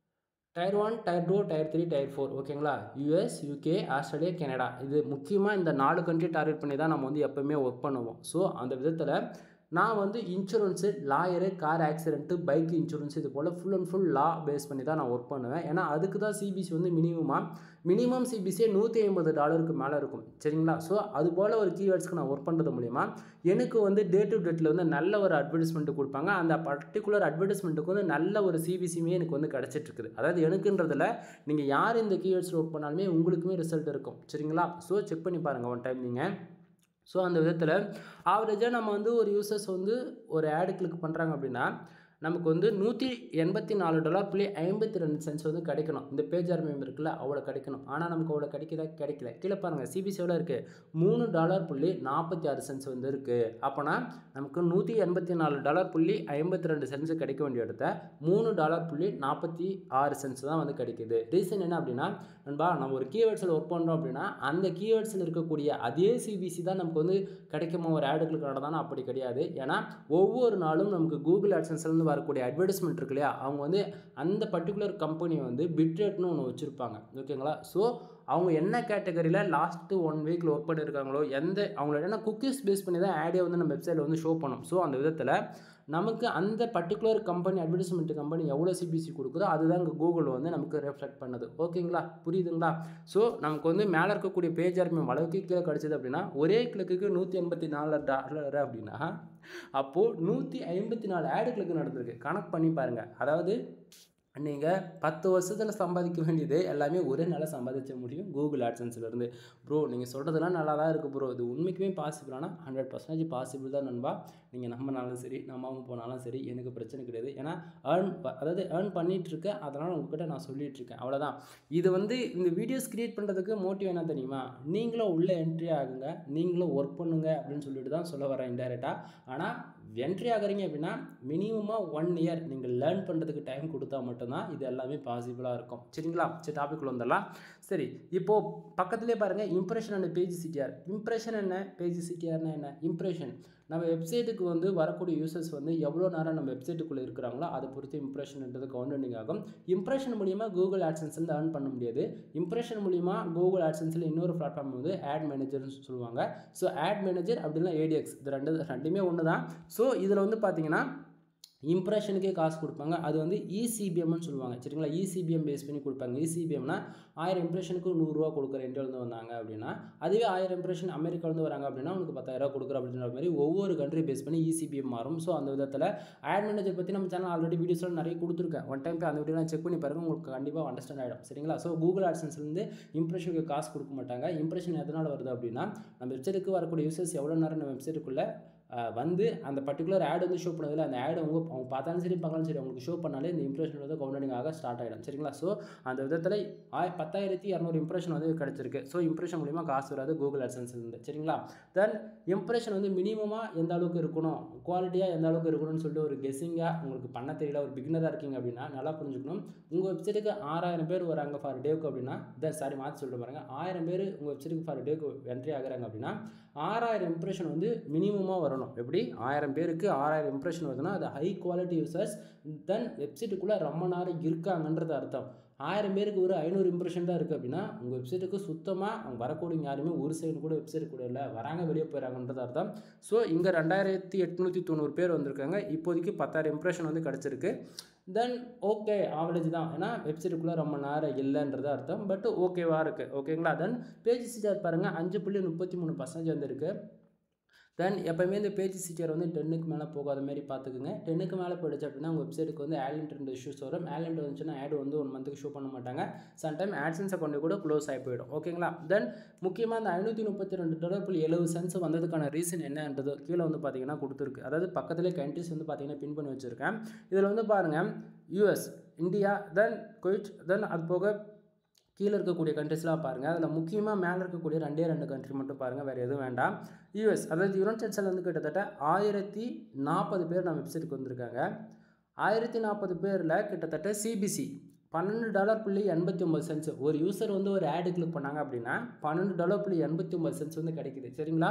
Tier 1, Tier 2, Tier 3, Tier 4. ஓகேங்களா? US, UK, Australia, Canada. இது முக்கியமாக இந்த 4 கண்ட்ரி டார்கெட் பண்ணி தான் நம்ம வந்து எப்போவுமே ஒர்க் பண்ணுவோம். ஸோ அந்த விதத்தில் நான் வந்து insurance, lawyer, car accident, bike insurance இது போல் full and full law base பண்ணி தான் நான் ஒர்க் பண்ணுவேன். ஏன்னா அதுக்கு தான் சிபிசி வந்து மினிமம் சிபிசியே $150 மேலே இருக்கும். சரிங்களா? ஸோ அது போல் ஒரு கீவேர்ட்ஸ்க்கு நான் ஒர்க் பண்ணுறது மூலிமா எனக்கு வந்து டே டு டேட்டில் வந்து நல்ல ஒரு அட்வர்டைஸ்மெண்ட்டு கொடுப்பாங்க. அந்த பர்டிகுலர் அட்வர்டைஸ்மெண்ட்டுக்கு வந்து நல்ல ஒரு சிபிசியுமே எனக்கு வந்து கிடச்சிட்ருக்குது. அதாவது எனக்குன்றதில் நீங்கள் யார் இந்த கீவேர்ட்ஸில் ஒர்க் பண்ணாலுமே உங்களுக்குமே ரிசல்ட் இருக்கும். சரிங்களா? ஸோ செக் பண்ணி பாருங்கள் ஒன் டைம் நீங்கள். ஸோ அந்த விதத்தில் ஆவரேஜாக நம்ம வந்து ஒரு யூசர்ஸ் வந்து ஒரு ஆடு கிளிக் பண்ணுறாங்க அப்படின்னா நமக்கு வந்து $184.52 வந்து கிடைக்கணும். இந்த பேஜ் RPM இருக்குல்ல, அவ்வளோ கிடைக்கணும். ஆனால் நமக்கு அவ்வளோ கிடைக்கல. கீழே பாருங்கள், சிபிசி எவ்வளோ இருக்குது, $3.46 வந்து இருக்குது. அப்போனா நமக்கு $184.52 கிடைக்க வேண்டிய இடத்த $3.46 தான் வந்து கிடைக்குது. ரீசன் என்ன அப்படின்னா, நண்பா நம்ம ஒரு கீவேர்ட்ஸில் ஒர்க் பண்ணுறோம் அப்படின்னா அந்த கீவேர்ட்ஸில் இருக்கக்கூடிய அதே சிபிசி தான் நமக்கு வந்து கிடைக்குமா ஒரு ஆடு கிளிக் நடந்தானா? அப்படி கிடையாது. ஏன்னா ஒவ்வொரு நாளும் நமக்கு கூகுள் ஆட்சன்ஸ்லேருந்து வரக்கூடிய அட்வர்டைஸ்மெண்ட் இருக்கு இல்லையா, அவங்க வந்து அந்த பர்டிகுலர் கம்பெனி வந்து பிட் ரேட்னு ஒன்று வச்சுருப்பாங்க. ஓகேங்களா? ஸோ அவங்க என்ன கேட்டகரியில் லாஸ்ட்டு 1 வீக்கில் ஒர்க் பண்ணியிருக்காங்களோ அவங்களோட என்ன குக்கீஸ் பேஸ் பண்ணி தான் ஆடே வந்து நம்ம வெப்சைட்டில் வந்து ஷோ பண்ணும். ஸோ அந்த விதத்தில் நமக்கு அந்த பர்டிகுலர் கம்பெனி அட்வர்டைஸ்மெண்ட் கம்பெனி எவ்வளோ சிபிசி கொடுக்குதோ அதுதான் இங்கே கூகுள் வந்து நமக்கு ரெஃப்ளெக்ட் பண்ணுது. ஓகேங்களா? புரியுதுங்களா? ஸோ நமக்கு வந்து மேலே இருக்கக்கூடிய பேஜ் RPM அளவுக்கு கீழே கிடச்சிது அப்படின்னா ஒரே கிளிக்கு $184 அப்படின்னா அப்போது 154 ஆடு கிளிக்கு நடந்திருக்கு. கணக்கு பண்ணி பாருங்கள். அதாவது நீங்கள் 10 வருஷத்தில் சம்பாதிக்க வேண்டியது எல்லாமே ஒரே நாளில் சம்பாதிக்க முடியும் கூகுள் ஆட்சன்ஸ்லேருந்து. ப்ரோ நீங்கள் சொல்கிறதுலாம் நல்லா தான் இருக்குது ப்ரோ, இது உண்மைக்குமே பாசிபிள். ஆனால் 100% பாசிபிள் தான் நண்பா. நீங்கள் நம்பினாலும் சரி நம்பாமல் போனாலும் சரி எனக்கு பிரச்சனை கிடையாது. ஏன்னா ஏர்ன் பண்ணிகிட்ருக்கேன், அதனால் உங்கள்கிட்ட நான் சொல்லிகிட்ருக்கேன், அவ்வளோதான். இது வந்து இந்த வீடியோஸ் க்ரியேட் பண்ணுறதுக்கு மோட்டிவ் என்ன தெரியுமா, நீங்களும் உள்ளே என்ட்ரி ஆகுங்க, நீங்களும் ஒர்க் பண்ணுங்க அப்படின்னு சொல்லிட்டு தான் சொல்ல வரேன் இன்டைரக்டாக. ஆனால் என்ட்ரி ஆகுறீங்க அப்படின்னா மினிமமாக 1 இயர் நீங்கள் லேர்ன் பண்ணுறதுக்கு டைம் கொடுத்தா மட்டும்தான் இது எல்லாமே பாசிபிளாக இருக்கும். சரிங்களா? சரி, டாபிக் வந்துடலாம். சரி, இப்போது பக்கத்துலேயே பாருங்கள் impression and page CTR. Impression என்ன, பேஜ் சிடிஆர்னா என்ன? இம்ப்ரெஷன் நம்ம வெப்சைட்டுக்கு வந்து வரக்கூடிய யூசர்ஸ் வந்து எவ்வளோ நேரம் நம்ம வெப்சைட்டுக்குள்ளே இருக்கிறாங்களோ அதை பொறுத்து இம்ப்ரெஷன்ன்றது கவுண்டிங் ஆகும். இம்ப்ரெஷன் மூலிமா கூகுள் ஆட்சன்ஸ்லேருந்து earn பண்ண முடியாது. இம்ப்ரெஷன் மூலிமா கூகுள் ஆட்சன்ஸில் இன்னொரு பிளாட்ஃபார்ம் வந்து ஆட் மேனேஜர்னு சொல்லுவாங்க. ஸோ ஆட் மேனேஜர் அப்படின்னா ADX, இது ரெண்டுமே ஒன்று தான். ஸோ இதில் வந்து பார்த்தீங்கன்னா இம்ப்ரெஷனுக்கே காசு கொடுப்பாங்க. அது வந்து ECBMன்னு சொல்லுவாங்க. சரிங்களா? ECBM பேஸ் பண்ணி கொடுப்பாங்க. ECBMனா 1000 இம்ப்ரெஷனுக்கு $100 கொடுக்குற இந்தியாவிலேருந்து வந்தாங்க அப்படின்னா, அதுவே 1000 இம்ப்ரெஷன் அமெரிக்காவிலேருந்து வராங்க அப்படின்னா உனக்கு $10,000 கொடுக்குற அப்படின்ற மாதிரி ஒவ்வொரு கண்ட்ரி பேஸ் பண்ணி ECBM மாறும். ஸோ அந்த விதத்தில் ஆட் மேனேஜர் பற்றி நம்ம சேனல் ஆல்ரெடி வீடியோஸ்லாம் நிறைய கொடுத்துருக்கேன். ஒன் டைம் அந்த வீடியோலாம் செக் பண்ணி பாருங்கள், உங்களுக்கு கண்டிப்பாக அண்டர்ஸ்டாண்ட் ஆகிடும். சரிங்களா? ஸோ கூகுள் ஆட்சன்ஸ்லேருந்து இம்ப்ரெஷனுக்கு காசு கொடுக்க மாட்டாங்க. இம்ப்ரெஷன் எதனால் வருது அப்படின்னா நம்ம வெப்சைட்டுக்கு வரக்கூடிய யூசர்ஸ் எவ்வளோ நேரம் நம்ம வெப்சைட்டுக்குள்ளே வந்து அந்த பர்டிகுலர் ஆட் வந்து ஷோ பண்ணதில்லை, அந்த ஆடு அவங்க பார்த்தாலும் சரி பார்க்கலாம் சரி அவங்களுக்கு ஷோ பண்ணாலே இந்த இம்ப்ரெஷன் வந்து கவுண்டிங் ஆக ஸ்டார்ட் ஆகிடும். சரிங்களா? ஸோ அந்த விதத்தில் 10,200 இம்ப்ரெஷன் வந்து கிடச்சிருக்கு. ஸோ இம்ப்ரெஷன் மூலிமா காசு வராது கூகுள் ஆட்சன்ஸ்லேருந்து. சரிங்களா? தென் இம்ப்ரெஷன் வந்து மினிமமாக எந்த அளவுக்கு இருக்கணும், குவாலிட்டியாக எந்த அளவுக்கு இருக்கணும்னு சொல்லிட்டு ஒரு கெஸ்ஸிங்காக உங்களுக்கு பண்ண தெரியல, ஒரு பிகினராக இருக்கீங்க அப்படின்னா நல்லா புரிஞ்சுக்கணும். உங்கள் வெப்சைட்டுக்கு 6000 பேர் வராங்க ஃபார் டேக்கு அப்படின்னா, மாற்றி சொல்லிட்டு பாருங்க, 1000 பேர் உங்கள் வெப்சைட்டுக்கு ஃபார் டேக்கு என்ட்ரி ஆகுறாங்க அப்படின்னா 6000 இம்ப்ரெஷன் வந்து மினிமமாக வரணும். எப்படி 1000 பேருக்கு 6000 இம்ப்ரெஷன் வருதுன்னா அது ஹை குவாலிட்டி யூசர்ஸ், தென் வெப்சைட்டுக்குள்ளே ரொம்ப நேரம் இருக்காங்கன்றது அர்த்தம். 1000 பேருக்கு ஒரு 500 இம்ப்ரெஷன் தான் இருக்குது அப்படின்னா உங்கள் வெப்சைட்டுக்கு சுத்தமாக அவங்க வரக்கூடியவங்க யாருமே ஒரு செகண்ட் கூட வெப்சைட் கூட இல்லை, வராங்க வெளியே போயிடறாங்கன்றது அர்த்தம். ஸோ இங்கே 2890 பேர் வந்திருக்காங்க. இப்போதைக்கு 10,000 இம்ப்ரெஷன் வந்து கிடச்சிருக்கு. தென் ஓகே, ஆவரேஜ் தான். ஏன்னா வெப்சைட்டுக்குள்ளே ரொம்ப நேரம் இல்லைன்றது அர்த்தம். பட் ஓகேவாக இருக்குது. ஓகேங்களா? தென் பேஜ் சிடிஆர் பாருங்கள் 5.33% வந்துருக்கு. தென் எப்போயுமே இந்த பேஜ் சிடிஆர் வந்து 10க்கு மேலே போகாத மாதிரி பார்த்துக்குங்க. 10க்கு மேலே போயிடுச்சு அப்படின்னா உங்கள் வெப்சைட்டுக்கு வந்து ஆட்லிண்ட் இஷ்யூஸ் வரும். ஆட்லிண்ட் வந்துச்சுன்னா ஆட் வந்து 1 மந்த்துக்கு ஷோ பண்ண மாட்டாங்க. சம்டைம் ஆட்சன்ஸ் அக்கௌண்ட் கூட க்ளோஸ் ஆகி போயிடும். ஓகேங்களா? தென் முக்கியமாக அந்த $532.70 வந்ததுக்கான ரீசன் என்னன்றது கீழே வந்து பார்த்தீங்கன்னா கொடுத்துருக்கு. அதாவது பக்கத்துலேயே கண்ட்ரிஸ் வந்து பார்த்தீங்கன்னா பின் பண்ணி வச்சுருக்கேன். இதில் வந்து பாருங்கள் யூஎஸ், இந்தியா, தென் குவைட், தென் அது போக கீழே இருக்கக்கூடிய கண்ட்ரிஸ்லாம் பாருங்கள். அதில் முக்கியமாக மேலே இருக்கக்கூடிய 2 கண்ட்ரி மட்டும் பாருங்கள், வேறு எதுவும் வேண்டாம். யூஎஸ், அதாவது யுனைடெட் ஸ்டேட்ஸில் வந்து கிட்டத்தட்ட 1040 பேர் நம்ம வெப்சைட்டுக்கு வந்திருக்காங்க. 1040 பேரில் கிட்டத்தட்ட சிபிசி $12.89. ஒரு யூசர் வந்து ஒரு ஆடு கிளிக் பண்ணாங்க அப்படின்னா $12.89 வந்து கிடைக்குது. சரிங்களா?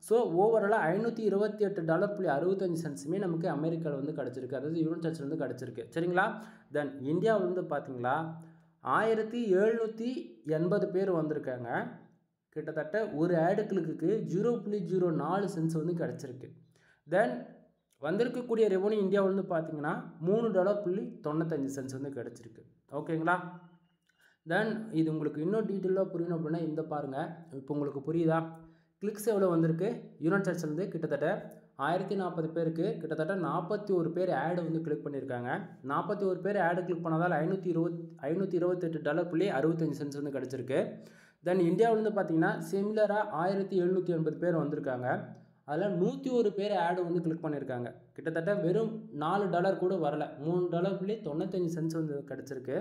ஸோ ஓவராலாக $528.65 நமக்கு அமெரிக்காவில் வந்து கிடச்சிருக்கு. அதாவது யுனைடெட் ஸ்டேட்ஸில் வந்து கிடச்சிருக்கு. சரிங்களா? தென் இந்தியாவில் வந்து பார்த்தீங்களா 1780 பேர் வந்திருக்காங்க. கிட்டத்தட்ட ஒரு ஆடு கிளிக்கு 0.04 சென்ட்ஸ் வந்து கிடச்சிருக்கு. தென் வந்திருக்கக்கூடிய ரெவன்யூ இந்தியாவில் வந்து பார்த்தீங்கன்னா $3.95 வந்து கிடச்சிருக்கு. ஓகேங்களா? தென் இது உங்களுக்கு இன்னும் டீட்டெயிலாக புரியணும் அப்படின்னா இந்த பாருங்கள். இப்போ உங்களுக்கு புரியுதா? கிளிக்ஸ் எவ்வளோ வந்திருக்கு? யுனைடெட் ஸ்டேட்ஸ்லேருந்து கிட்டத்தட்ட 1040 பேருக்கு கிட்டத்தட்ட 41 பேர் ஆடு வந்து கிளிக் பண்ணியிருக்காங்க. 41 பேர் ஆடு கிளிக் பண்ணதால் $528.65 வந்து கிடச்சிருக்கு. தென் இந்தியாவிலேருந்து பார்த்தீங்கன்னா சிமிலராக 1780 பேர் வந்திருக்காங்க. அதில் 101 பேர் ஆடு வந்து கிளிக் பண்ணியிருக்காங்க. கிட்டத்தட்ட வெறும் $4 கூட வரல, $3.95 வந்து கிடச்சிருக்கு.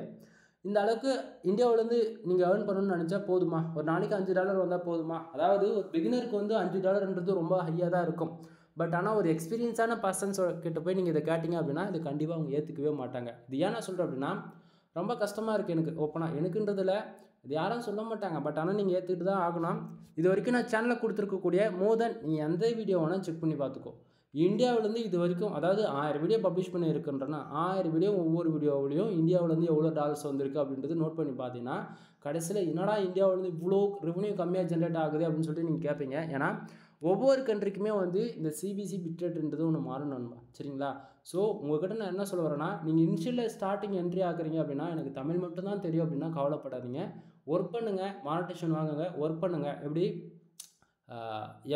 இந்த அளவுக்கு இந்தியாவிலேருந்து நீங்கள் ஏர்ன் பண்ணணும்னு நினச்சா போதுமா? ஒரு நாளைக்கு $5 வந்தால் போதுமா? அதாவது ஒரு பிகினருக்கு வந்து $5ன்றது ரொம்ப ஹையாக தான் இருக்கும். பட் ஆனால் ஒரு எக்ஸ்பீரியன்ஸான பர்சன்ஸ் கிட்ட போய் நீங்கள் இதை கேட்டிங்க அப்படின்னா இது கண்டிப்பாக அவங்க ஏற்றுக்கவே மாட்டாங்க. இது ஏன் நான் சொல்கிறேன் அப்படின்னா ரொம்ப கஷ்டமாக இருக்குது எனக்கு ஓப்பனாக. எனக்குன்றதில் இது யாரும் சொல்ல மாட்டாங்க. பட் ஆனால் நீங்கள் ஏற்றுக்கிட்டு தான் ஆகணும். இது வரைக்கும் நான் சேனலில் கொடுத்துருக்கக்கூடிய நீ எந்த வீடியோ வேணால் செக் பண்ணி பார்த்துக்கோ. இந்தியாவிலேருந்து இது வரைக்கும் அதாவது 1000 வீடியோ பப்ளிஷ் பண்ணி இருக்குன்றேன்னா 1000 வீடியோ ஒவ்வொரு வீடியோவிலையும் இந்தியாவிலேருந்து எவ்வளோ டாலர்ஸ் வந்திருக்கு அப்படின்றது நோட் பண்ணி பார்த்தீங்கன்னா கடைசியில் என்னடா இந்தியாவிலேருந்து இவ்வளோ ரெவன்யூ கம்மியாக ஜென்ரேட் ஆகுது அப்படின்னு சொல்லிட்டு நீங்கள் கேட்பீங்க. ஏன்னா ஒவ்வொரு கண்ட்ரிக்குமே வந்து இந்த சிபிசி பிட்ரேட்ன்றது ஒன்று மாறணும்பா. சரிங்களா? ஸோ உங்கள்கிட்ட நான் என்ன சொல்ல வரேன்னா நீங்கள் இனிஷியலில் ஸ்டார்டிங் என்ட்ரி ஆக்குறீங்க அப்படின்னா எனக்கு தமிழ் மட்டும்தான் தெரியும் அப்படின்னா கவலைப்படாதீங்க. ஒர்க் பண்ணுங்கள், மானிட்டேஷன் வாங்குங்க, ஒர்க் பண்ணுங்கள். எப்படி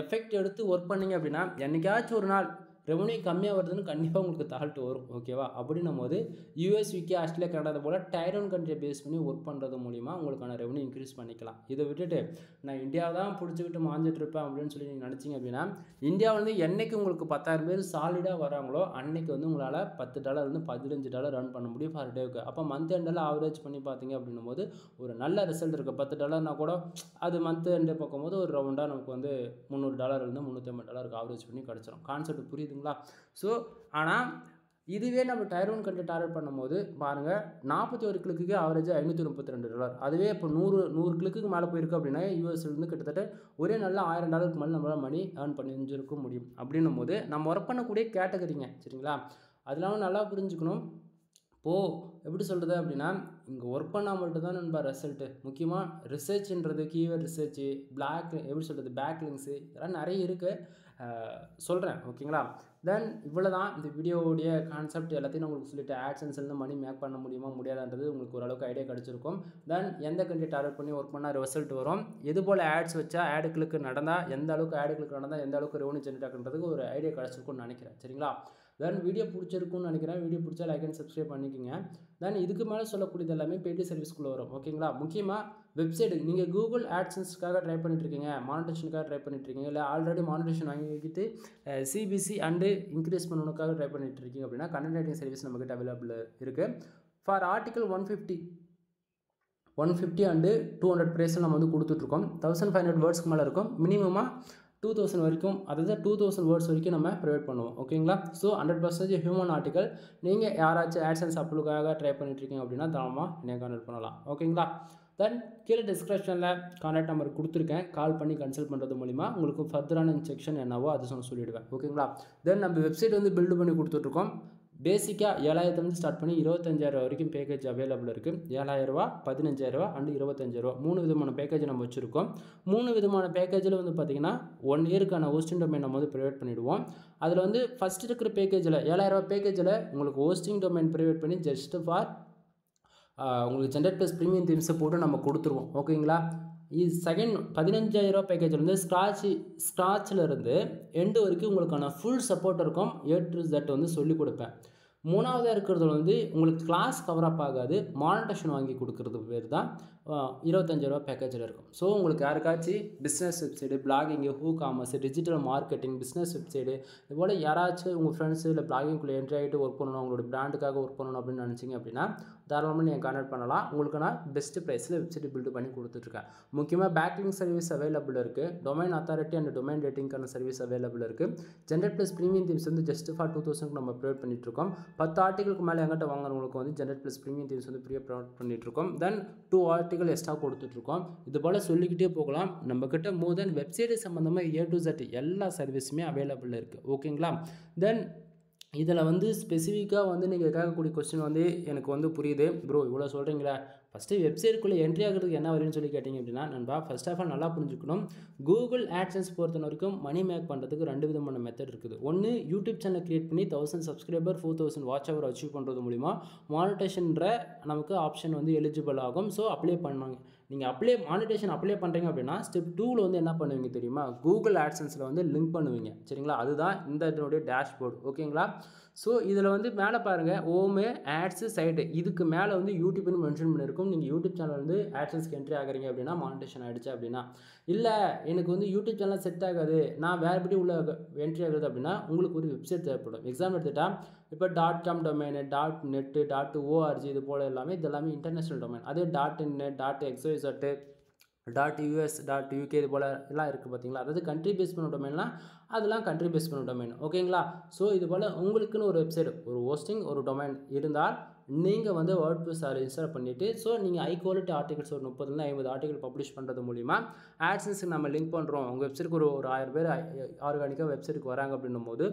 எஃபெக்ட் எடுத்து ஒர்க் பண்ணிங்க அப்படின்னா என்றைக்காச்சும் ஒரு நாள் ரெவன்யூ கம்மியாக வருதுன்னு கண்டிப்பாக உங்களுக்கு தாழ்ட்டு வரும். ஓகேவா? அப்படின்னும் போது யூஎஸ், யூகே, ஆஸ்திரேலியா, கனடா போல் டயர் 1 கண்ட்ரியை பேஸ் பண்ணி ஒர்க் பண்ணுறது மூலிமா உங்களுக்கான ரெவன்யூ இன்க்ரீஸ் பண்ணிக்கலாம். இதை விட்டுட்டு நான் இந்தியாவை தான் பிடிச்சிக்கிட்டு மாஞ்சிட்டு இருப்பேன் அப்படின்னு சொல்லி நீங்கள் நினச்சிங்க அப்படின்னா இந்தியா வந்து என்றைக்கு உங்களுக்கு 10,000 பேர் சாலிடாக வராங்களோ அன்னைக்கு வந்து உங்களால் $10 வந்து $15 ரன் பண்ண முடியும் ஃபார் டேவுக்கு. அப்போ மந்த் எண்டில் ஆவரேஜ் பண்ணி பார்த்தீங்க அப்படின்னும் போது ஒரு நல்ல ரிசல்ட் இருக்குது. $10 கூட அது மந்த் எண்டு பார்க்கும்போது ஒரு ரவுண்டாக நமக்கு வந்து $300 இருந்து $350 ஆவரேஜ் பண்ணி கிடச்சிரும். கான்செப்ட் புரியுதுங்களா? ஸோ ஆனால் இதுவே நம்ம டயர் 1 கண்ட்ரி டார்கெட் பண்ணும்போது பாருங்கள் 41 கிளிக்கு ஆவரேஜாக $532. அதுவே இப்போ 100 கிளிக்கு மேலே போயிருக்கு அப்படின்னா யூஎஸ்லேருந்து கிட்டத்தட்ட ஒரே நல்ல $1000 மேலே நம்மளால் மணி ஏர்ன் பண்ணிருக்க முடியும். அப்படின்னும் போது நம்ம ஒர்க் பண்ணக்கூடிய கேட்டகரிங்க. சரிங்களா? அதெல்லாம் நல்லா புரிஞ்சுக்கணும். எப்படி சொல்கிறது அப்படின்னா இங்கே ஒர்க் பண்ணால் மட்டும்தான் நண்பா ரிசல்ட்டு. முக்கியமாக ரிசர்ச்ன்றது கீவேர்ட் ரிசர்ச்சு, எப்படி சொல்கிறது பேக் லிங்க்ஸு இதெல்லாம் நிறைய இருக்குது சொல்கிறேன். ஓகேங்களா? தென் இவ்வளோ தான் இந்த வீடியோவுடைய கான்செப்ட். எல்லாத்தையும் நான் உங்களுக்கு சொல்லிவிட்டு ஆட்சன்ஸ்லேருந்து மணி மேக் பண்ண முடியுமா முடியாதான்றது உங்களுக்கு ஓரளவுக்கு ஐடியா கிடச்சிருக்கும். தென் எந்த கண்ட்ரி டார்கெட் பண்ணி ஒர்க் பண்ணால் ரிசல்ட் வரும், எது போல் ஆட்ஸ் வச்சா ஆடு கிளிக்கு நடந்தால் எந்த அளவுக்கு ஆடு கிளிக் நடந்தால் எந்த அளவுக்கு ரெவன்யூ ஜென்ரேட் ஆகுன்றதுக்கு ஒரு ஐடியா கிடச்சிருக்கும்னு நினைக்கிறேன். சரிங்களா? தென் வீடியோ பிடிச்சிருக்குன்னு நினைக்கிறேன். வீடியோ பிடிச்சா லைக் அண்ட் சப்ஸ்கிரைப் பண்ணிக்கோங்க. தென் இதுக்கு மேலே சொல்லக்கூடியது எல்லாமே பேடி சர்வீஸ்க்குள்ளே வரும். ஓகேங்களா? முக்கியமாக வெப்சைட்டு நீங்கள் கூகுள் ஆட்சன்ஸ்க்காக ட்ரை பண்ணிட்டுருக்கீங்க, மானிட்டேஷனுக்காக ட்ரை பண்ணிட்டுருக்கீங்க, இல்லை ஆல்ரெடி மானிட்டேஷன் வாங்கிக்கிட்டு சிபிசி அண்டு இன்க்ரீஸ் பண்ணணுக்காக ட்ரை பண்ணிட்டுருக்கீங்க அப்படின்னா கண்டென்ட் ரைட்டிங் சர்வீஸ் நம்மக்கிட்ட அவைலபிள் இருக்குது. ஃபார் ஆர்டிக்கல் 150 அண்டு 200 ப்ரைஸில் நம்ம வந்து கொடுத்துட்ருக்கோம். 1500 வேர்ட்ஸ்க்கு மேலே இருக்கும். மினிமமாக 2000 வரைக்கும், அதாவது 2000 வேர்ட்ஸ் வரைக்கும் நம்ம ப்ரொவைட் பண்ணுவோம். ஓகேங்களா? So 100% human article. நீங்கள் யாராச்சும் ஆட்சன்ஸ் அப்ளூக்காக ட்ரை பண்ணிட்டுருக்கீங்க அப்படின்னா தாராளமாக என்னை கான்டாக்ட் பண்ணலாம். ஓகேங்களா? தென் கீழே டிஸ்கிரிப்ஷனில் கான்டாக்ட் நம்பர் கொடுத்துருக்கேன். கால் பண்ணி கன்சல்ட் பண்ணுறது மூலிமா உங்களுக்கு ஃபர்தரான இன்ஸ்ட்ரக்ஷன் என்னவோ அதை சொல்லிவிடுவேன். ஓகேங்களா? தென் நம்ம வெப்சைட் வந்து பில்டு பண்ணி கொடுத்துட்ருக்கோம். பேசிக்காக 7,000 ஸ்டார்ட் பண்ணி 25,000 வரைக்கும் பேக்கேஜ் அவைலபிள் இருக்குது. 7,000, 15,000 அண்ட் 25,000 3 விதமான பேக்கேஜ் நம்ம வச்சுருக்கோம். 3 விதமான பேக்கேஜில் வந்து பார்த்திங்கன்னா 1 இயருக்கான ஹோஸ்டிங் டொமைன் நம்ம வந்து ப்ரொவைட் பண்ணிவிடுவோம். அதில் வந்து ஃபஸ்ட் இருக்கிற பேக்கேஜில் 7,000 பேக்கேஜில் உங்களுக்கு ஹோஸ்டிங் டொமைன் ப்ரொவைட் பண்ணி ஜஸ்ட் ஃபார் உங்களுக்கு ஜென்ரேட் ப்ளஸ் ப்ரீமியம் தீம்ஸை போட்டு நம்ம கொடுத்துருவோம். ஓகேங்களா. இது செகண்ட் 15,000 பேக்கேஜில் வந்து ஸ்க்ராட்சில் இருந்து எண்டு வரைக்கும் உங்களுக்கான ஃபுல் சப்போர்ட் இருக்கும். A to Z வந்து சொல்லிக் கொடுப்பேன். மூணாவதாக இருக்கிறது வந்து உங்களுக்கு கிளாஸ் கவரப் ஆகாது, மானிட்டேஷன் வாங்கி கொடுக்குறது பேர் தான் 25,000 பேக்கேஜில் இருக்கும். ஸோ உங்களுக்கு யாருக்காச்சும் business website, blogging, ecommerce, digital marketing, business website இது போல் யாராச்சும் உங்கள் ஃப்ரெண்ட்ஸு இல்லை பிளாகிங்குள்ளே என்ட்ரி ஆகிட்டு ஒர்க் பண்ணணும், அவங்களோட பிராண்டுக்காக ஒர்க் பண்ணணும் அப்படின்னு நினச்சிங்க அப்படின்னா தாராளமாக நீங்கள் கான்டாக்ட் பண்ணலாம். உங்களுக்கு நான் பெஸ்ட் ப்ரைஸில் வெப்சைட் பில்டு பண்ணி கொடுத்துட்ருக்கேன். முக்கியமாக பேக்லிங் சர்வீஸ் அவைலபிள் இருக்குது. டொமைன் அத்தாரிட்டி அண்ட் டொமைன் ரேட்டிங்கான சர்வீஸ் அவைலபிள் இருக்குது. ஜென்ரேட் ப்ளஸ் ப்ரீமியம் தீம்ஸ் வந்து ஜஸ்ட் ஃபார் 2,000 நம்ம ப்ரொவைட் பண்ணிகிட்ருக்கோம். 10 ஆர்டிகளுக்கு மேலே எங்கிட்ட வாங்குறவங்களுக்கு வந்து ஜென்ரேட் ப்ளஸ் ப்ரீமியம் தீம்ஸ் வந்து ஃப்ரீயாக ப்ரொவைட் பண்ணிகிட்ருக்கோம். தென் 2 ஆர்டிகல் எக்ஸ்ட்ரா கொடுத்துட்ருக்கோம். இது போல் சொல்லிக்கிட்டே போகலாம். நம்மக்கிட்ட மோர் தென் வெப்சைட்டு சம்மந்தமாக A to Z எல்லா சர்வீஸுமே அவைலபிள் இருக்குது. ஓகேங்களா. தென் இதில் வந்து ஸ்பெசிஃபிக்காக வந்து நீங்கள் கேட்கக்கூடிய கொஸ்டின் வந்து எனக்கு வந்து புரியுது ப்ரோ, இவ்வளோ சொல்கிறீங்களா, ஃபஸ்ட்டு வெப்சைட்டுக்குள்ளே என்ட்ரி ஆகிறதுக்கு என்ன வரைன்னு சொல்லி கேட்டிங்க அப்படின்னா நண்பா, ஃபஸ்ட் ஆஃப் ஆல் நல்லா புரிஞ்சுக்கணும். கூகுள் ஆட்சன்ஸ் பொறுத்த வரைக்கும் மணி மேக் பண்ணுறதுக்கு 2 விதமான மெத்தட் இருக்குது. ஒன்று யூடியூப் சேனல் க்ரியேட் பண்ணி 1000 சப்ஸ்கிரைபர் 4,000 வாட்ச் ஹவர் அச்சீவ் பண்ணுறது மூலிமா மானிட்டேஷன்ற நமக்கு ஆப்ஷன் வந்து எலிஜிபிள் ஆகும். ஸோ அப்ளை பண்ணாங்க. நீங்கள் மானிட்டேஷன் அப்ளை பண்ணுறீங்க அப்படின்னா ஸ்டெப் 2ல் வந்து என்ன பண்ணுவீங்க தெரியுமா, கூகுள் ஆட்சன்ஸில் வந்து லிங்க் பண்ணுவீங்க. சரிங்களா. அதுதான் இந்த இதனுடைய டேஷ்போர்டு. ஓகேங்களா. ஸோ இதில் வந்து மேலே பாருங்கள், ஹோமு, ஆட்ஸு, சைடு, இதுக்கு மேலே வந்து யூடியூப்னு மென்ஷன் பண்ணியிருக்கும். நீங்கள் யூடியூப் சேனல் வந்து ஆட்சன்ஸ்க்கு என்ட்ரி ஆகிறீங்க அப்படின்னா மானிட்டேஷன் ஆகிடுச்சு அப்படின்னா, இல்லை எனக்கு வந்து யூடியூப் சேனல் செட் ஆகாது, நான் வேறுபடி உள்ள என்ட்ரி ஆகுது அப்படின்னா உங்களுக்கு ஒரு வெப்சைட் தேவைப்படும். எக்ஸாம்பிள் எடுத்துட்டால் இப்போ .com டொமைனு, .net, .org இது போல் இதெல்லாமே இன்டர்நேஷ்னல் டொமைன். அதே .net, .xyz, .us, .uk இது போல் எல்லாம் இருக்குது பார்த்தீங்களா. அதாவது கண்ட்ரி பேஸ் பண்ண டொமைன்லாம் அதெல்லாம் கண்ட்ரி பேஸ் பண்ண டொமைன். ஓகேங்களா. ஸோ இது போல் உங்களுக்குன்னு ஒரு வெப்சைட், ஒரு ஹோஸ்டிங், ஒரு டொமைன் இருந்தால் நீங்கள் வந்து WordPress இன்ஸ்டால் பண்ணிவிட்டு ஸோ நீங்கள் ஹை குவாலிட்டி ஆர்டிகல்ஸ் ஒரு 30 50 ஆர்டிகல் பப்ளிஷ் பண்ணுறது மூலிமா ஆட்சன்ஸுக்கு நம்ம லிங்க் பண்ணுறோம். உங்கள் வெப்சைட்டுக்கு ஒரு 1000 பேர் ஆர்கானிக்காக வெப்சைட்டுக்கு வராங்க அப்படின்னும் போது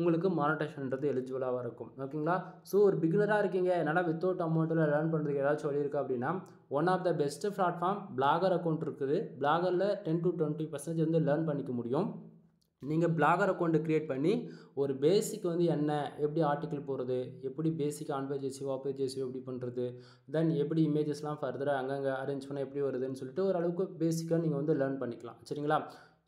உங்களுக்கு மானிட்டேஷன்ன்றது எலிஜிபிளாக இருக்கும். ஓகேங்களா. ஸோ ஒரு பிகினராக இருக்கீங்க, என்னால் வித்தவுட் அமௌண்ட்டில் லேர்ன் பண்ணுறதுக்கு ஏதாச்சும் வழி இருக்கா அப்படின்னா one of the best platform Blogger account இருக்குது. பிளாகரில் 10 to 20% வந்து லேர்ன் பண்ணிக்க முடியும். நீங்கள் பிளாகர் அக்கௌண்ட் க்ரியேட் பண்ணி ஒரு பேசிக் வந்து என்ன, எப்படி ஆர்டிக்கல் போடுறது, எப்படி பேசிக்காக on page SEO, off page SEO எப்படி பண்ணுறது, தென் எப்படி இமேஜஸ்லாம் ஃபர்தராக அங்கங்கே அரேஞ்ச் பண்ண எப்படி வருதுன்னு சொல்லிட்டு ஓரளவுக்கு பேசிக்காக நீங்கள் வந்து லேர்ன் பண்ணிக்கலாம். சரிங்களா.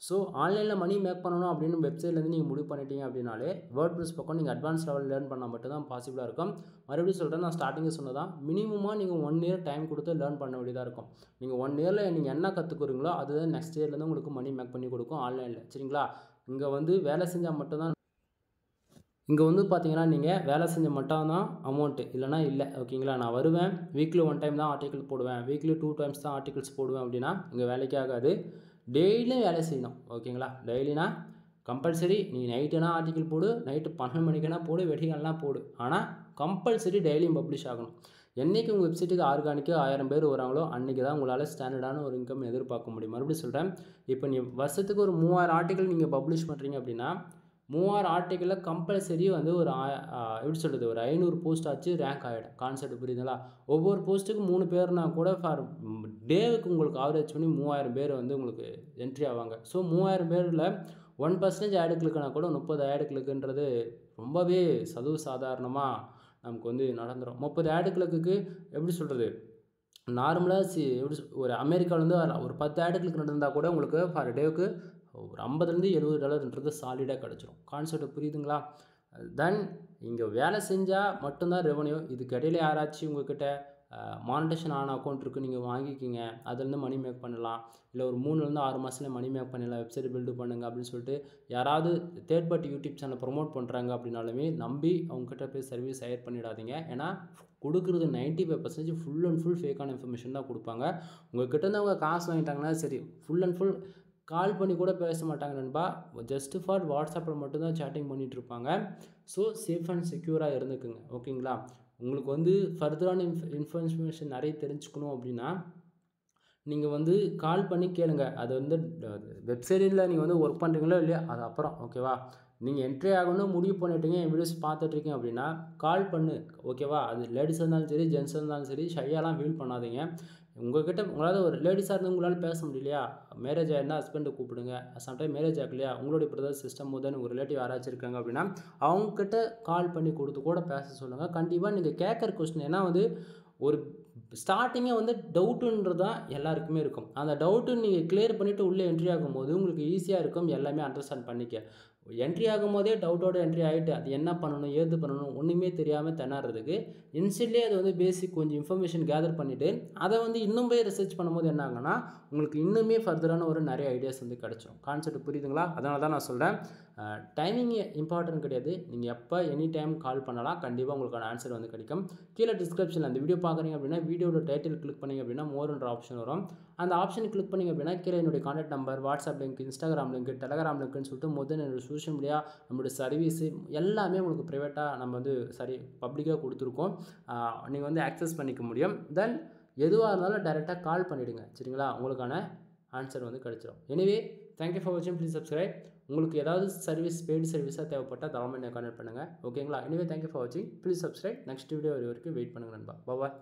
ஸோ ஆன்லைனில் மணி மேக் பண்ணணும் அப்படின்னு வெப்சைட்லேருந்து நீங்கள் முடிவு பண்ணிட்டீங்க அப்படின்னாலே WordPress பக்கம் நீங்கள் அட்வான்ஸ் லெவல் லேர்ன் பண்ணால் மட்டும்தான் பாசிபிளாக இருக்கும். மறுபடியும் சொல்கிறேன், நான் ஸ்டார்டிங்கில் சொன்னதான் மினிமமாக நீங்கள் 1 இயர் டைம் கொடுத்து லேர்ன் பண்ண வேண்டியதாக இருக்கும். நீங்கள் 1 இயரில் நீங்கள் என்ன கற்றுக்குறீங்களோ அதுதான் நெக்ஸ்ட் இயர்லேருந்து உங்களுக்கு மணி மேக் பண்ணி கொடுக்கும் ஆன்லைனில். சரிங்களா. இங்கே வந்து வேலை செஞ்சால் மட்டும்தான், இங்கே வந்து பார்த்தீங்கன்னா நீங்கள் வேலை செஞ்ச மட்டும்தான் அமௌண்ட்டு, இல்லைனா இல்லை. ஓகேங்களா. நான் வருவேன், வீக்லி 1 டைம் தான் ஆர்டிகல் போடுவேன், வீக்லி 2 டைம்ஸ் தான் ஆர்டிகல்ஸ் போடுவேன் அப்படின்னா இங்கே வேலைக்கே ஆகாது. டெய்லியும் வேலை செய்யணும். ஓகேங்களா. டெய்லினா கம்பல்சரி நீ நைட்டுனா ஆர்டிகல் போடு, நைட்டு 12 மணிக்குனா போடு, வெடிகால்லாம் போடு, ஆனால் கம்பல்சரி டெய்லியும் பப்ளிஷ் ஆகணும். என்றைக்கு உங்கள் வெப்சைட்டுக்கு ஆர்கானிக்காக 1000 பேர் வராங்களோ அன்றைக்கி தான் உங்களால் ஸ்டாண்டர்டான ஒரு இன்கம் எதிர்பார்க்க முடியும். மறுபடியும் சொல்கிறேன், இப்போ நீ வருஷத்துக்கு ஒரு 3000 ஆர்டிகல் நீங்கள் பப்ளிஷ் பண்ணுறீங்க அப்படின்னா 3000 ஆர்டிக்கலில் கம்பல்சரி வந்து ஒரு எப்படி சொல்கிறது, ஒரு 500 போஸ்ட் ஆச்சு ரேங்க் ஆகிடும். கான்செப்ட் புரியுதுங்களா. ஒவ்வொரு போஸ்ட்டுக்கு 3 பேர்னா கூட ஃபார் டேவுக்கு உங்களுக்கு ஆவரேஜ் பண்ணி 3000 பேர் வந்து உங்களுக்கு என்ட்ரி ஆவாங்க. ஸோ 3000 பேரில் 1% ஆடு கிளிக்குனா கூட 30 ஆடு கிளிக்குன்றது ரொம்பவே சாதாரணமாக நமக்கு வந்து நடந்துடும். 30 ஆடு கிளிக்கு எப்படி சொல்கிறது, நார்மலாக எப்படி ஒரு அமெரிக்காவில் வந்து ஒரு 10 ஆடு கிளிக் நடந்தால் கூட உங்களுக்கு ஃபார் டேவுக்கு ஒரு $50 to $70 சாலிடாக கிடச்சிரும். கான்செப்ட் புரியுதுங்களா. தென் இங்கே வேலை செஞ்சால் மட்டும்தான் ரெவன்யூ. இதுக்கு இடையில யாராச்சும் உங்கள்கிட்ட மானிட்டேஷன் ஆன அக்கௌண்ட் இருக்குது, நீங்கள் வாங்கிக்கிங்க, அதுலேருந்து மணி மேக் பண்ணலாம், இல்லை ஒரு 3 to 6 மாதத்தில் மணி மேக் பண்ணலாம், வெப்சைட் பில்டு பண்ணுங்கள் அப்படின்னு சொல்லிட்டு யாராவது third party YouTube channel promote பண்ணுறாங்க அப்படின்னாலுமே நம்பி அவங்ககிட்ட போய் சர்வீஸ் ஹையர் பண்ணிடாதீங்க. ஏன்னா கொடுக்குறது 95% ஃபுல் அண்ட் ஃபுல் ஃபேக்கான இன்ஃபர்மேஷன் தான் கொடுப்பாங்க. உங்கள்கிட்ட அவங்க காசு வாங்கிட்டாங்கன்னா சரி, ஃபுல் அண்ட் ஃபுல் கால் பண்ணி கூட பேச மாட்டாங்க நண்பா. ஜஸ்ட் ஃபார் வாட்ஸ்அப்பில் மட்டும்தான் சேட்டிங் பண்ணிகிட்டு இருப்பாங்க. ஸோ சேஃப் அண்ட் செக்யூராக இருந்துக்குங்க. ஓகேங்களா. உங்களுக்கு வந்து ஃபர்தரான இன்ஃபர்மேஷன் நிறைய தெரிஞ்சுக்கணும் அப்படின்னா நீங்கள் வந்து கால் பண்ணி கேளுங்க. அது வந்து வெப்சைட்டில் நீங்கள் வந்து ஒர்க் பண்ணுறீங்களோ இல்லையா அது அப்புறம். ஓகேவா. நீங்கள் என்ட்ரி ஆகணும்னு முடிவு பண்ணிட்டீங்க, என் வீடியோஸ் பார்த்துட்ருக்கீங்க அப்படின்னா கால் பண்ணு, ஓகேவா? அது லேடிஸாக இருந்தாலும் சரி, ஜென்ஸாக இருந்தாலும் சரி, ஷையாலாம் ஃபீல் பண்ணாதீங்க. உங்கள்கிட்ட உங்களால் ஒரு லேடிஸாக இருந்து உங்களால் பேச முடியலையா, மேரேஜ் ஆகிருந்தா ஹஸ்பண்டை கூப்பிடுங்க. சம்டைம் மேரேஜ் ஆகலையா, உங்களுடைய பிரதர் சிஸ்டம் முதல் உங்கள் ரிலேட்டிவ் யாராச்சும் இருக்காங்க அப்படின்னா அவங்கக்கிட்ட கால் பண்ணி கொடுத்து கூட பேச சொல்லுங்கள். கண்டிப்பாக நீங்கள் கேட்குற கொஸ்டின் ஏன்னா வந்து ஒரு ஸ்டார்டிங்கே வந்து டவுட்டுன்றது தான் எல்லாருக்குமே இருக்கும். அந்த டவுட்டு நீங்கள் கிளியர் பண்ணிவிட்டு உள்ளே என்ட்ரி ஆகும்போது உங்களுக்கு ஈஸியாக இருக்கும் எல்லாமே அண்டர்ஸ்டாண்ட் பண்ணிக்க. என்ட்ரி ஆகும்போதே டவுட்டோட என்ட்ரி ஆகிட்டு அது என்ன பண்ணணும், ஏது பண்ணணும் ஒன்றுமே தெரியாமல் திணறதுக்கு இன்ஸ்டன்ட்லேயே அது வந்து பேசிக் கொஞ்சம் இன்ஃபர்மேஷன் கேதர் பண்ணிவிட்டு அதை வந்து இன்னும் போய் ரிசர்ச் பண்ணும்போது என்ன ஆகுன்னா உங்களுக்கு இன்னுமே ஃபர்தரான ஒரு நிறைய ஐடியாஸ் வந்து கிடச்சிரும். கான்செப்ட் புரியுதுங்களா? அதனால தான் நான் சொல்கிறேன், டைமிங் இம்பார்ட்டன்ட் கிடையாது. நீங்கள் எப்போ எனி டைம் கால் பண்ணலாம், கண்டிப்பாக உங்களுக்கான ஆன்சர் வந்து கிடைக்கும். கீழே டிஸ்கிரிப்ஷனில் அந்த வீடியோ பார்க்குறீங்க அப்படின்னா வீடியோட டைட்டில் கிளிக் பண்ணிங்க அப்படின்னா மோர்ன்ற ஆப்ஷன் வரும். அந்த ஆப்ஷன் கிளிக் பண்ணிங்க அப்படின்னா கீழே என்னுடைய contact number, WhatsApp link, Instagram link, Telegram லிங்க்னு சொல்லிட்டு முதல் என்னோடய சோஷியல் மீடியா, நம்மளுடைய சர்வீஸு எல்லாமே உங்களுக்கு ப்ரைவேட்டாக நம்ம வந்து பப்ளிக்காக கொடுத்துருக்கோம். நீங்கள் வந்து ஆக்சஸ் பண்ணிக்க முடியும். தென் எதுவாக இருந்தாலும் டைரெக்டாக கால் பண்ணிவிடுங்க, சரிங்களா? உங்களுக்கான ஆன்சர் வந்து கிடச்சிடும். எனிவே தேங்க்யூ ஃபார் வாட்சிங். Please subscribe. உங்களுக்கு ஏதாவது சர்வீஸ் பெய்டு சர்வீஸாக தேவைப்பட்டால் தாராளமாக என்னை கான்டாக்ட் பண்ணுங்கள், ஓகேங்களா? எனிவே தேங்க்யூ ஃபார் வாட்சிங். Please subscribe. நெக்ஸ்ட் வீடியோ வரைக்கும் வெயிட் பண்ணுங்கள் நண்பா. பாய்.